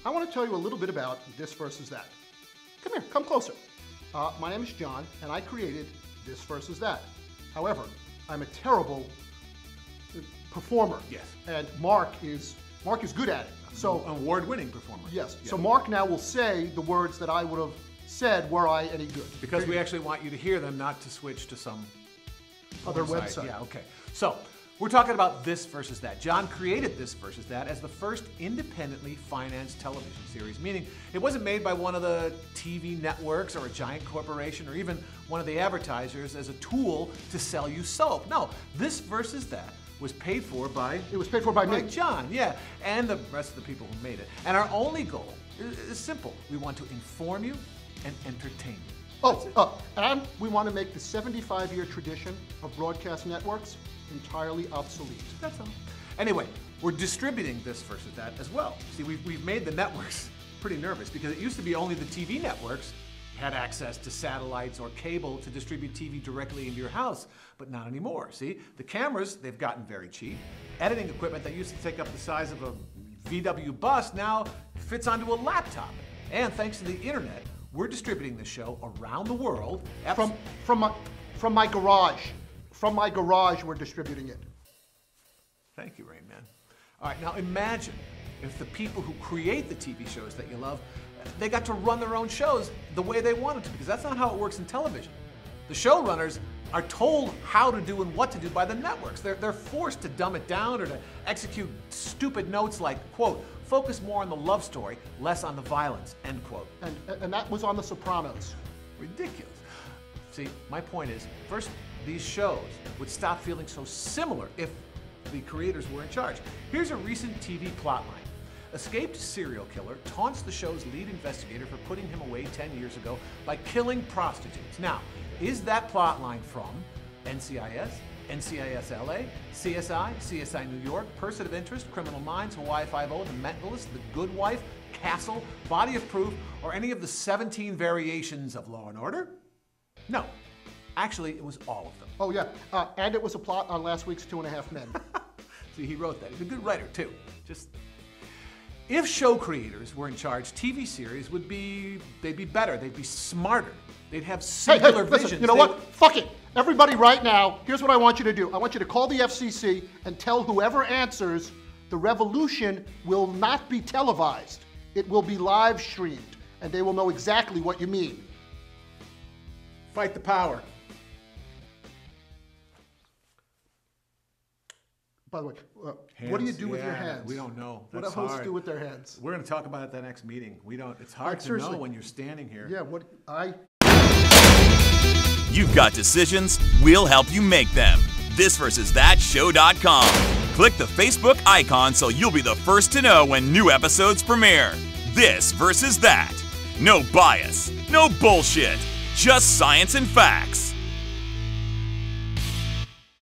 I want to tell you a little bit about This Versus That. Come here, come closer. My name is John, and I created This Versus That. However, I'm a terrible performer. Yes. And Mark is good at it. So award-winning performer. Yes. Yeah. So Mark now will say the words that I would have said were I any good. Because we actually want you to hear them, not to switch to some other website. Yeah, okay. So, we're talking about This Versus That. John created This Versus That as the first independently financed television series, meaning it wasn't made by one of the TV networks or a giant corporation or even one of the advertisers as a tool to sell you soap. No, This Versus That was paid for by... It was paid for by me. John, yeah, and the rest of the people who made it. And our only goal is simple. We want to inform you and entertain you. And we want to make the 75-year tradition of broadcast networks entirely obsolete. That's all. Anyway, we're distributing This Versus That as well. See, we've made the networks pretty nervous because it used to be only the TV networks had access to satellites or cable to distribute TV directly into your house, but not anymore. See, the cameras, they've gotten very cheap. Editing equipment that used to take up the size of a VW bus now fits onto a laptop. And thanks to the internet, we're distributing the show around the world. From my garage. From my garage, we're distributing it. Thank you, Rain Man. All right, now imagine if the people who create the TV shows that you love, they got to run their own shows the way they wanted to, because that's not how it works in television. The showrunners are told how to do and what to do by the networks. They're forced to dumb it down or to execute stupid notes like, quote, focus more on the love story, less on the violence, end quote. And that was on The Sopranos. Ridiculous. See, my point is, first, these shows would stop feeling so similar if the creators were in charge. Here's a recent TV plotline. Escaped serial killer taunts the show's lead investigator for putting him away 10 years ago by killing prostitutes. Now, is that plotline from NCIS, NCIS LA, CSI, CSI New York, Person of Interest, Criminal Minds, Hawaii Five-0, The Mentalist, The Good Wife, Castle, Body of Proof, or any of the 17 variations of Law & Order? No. Actually, it was all of them. Oh, yeah. And it was a plot on last week's 2.5 Men. See, he wrote that. He's a good writer, too. If show creators were in charge, TV series they'd be better. They'd be smarter. They'd have singular visions. Listen, you know what? Fuck it. Everybody right now, here's what I want you to do. I want you to call the FCC and tell whoever answers the revolution will not be televised. It will be live streamed, and they will know exactly what you mean. Fight the power. By the way, what do you do with your hands? We don't know. What do hosts do with their hands? We're going to talk about it at the next meeting. We don't. It's hard to know when you're standing here. Yeah. You've got decisions. We'll help you make them. ThisVersusThatShow.com. Click the Facebook icon so you'll be the first to know when new episodes premiere. This versus that. No bias. No bullshit. Just science and facts.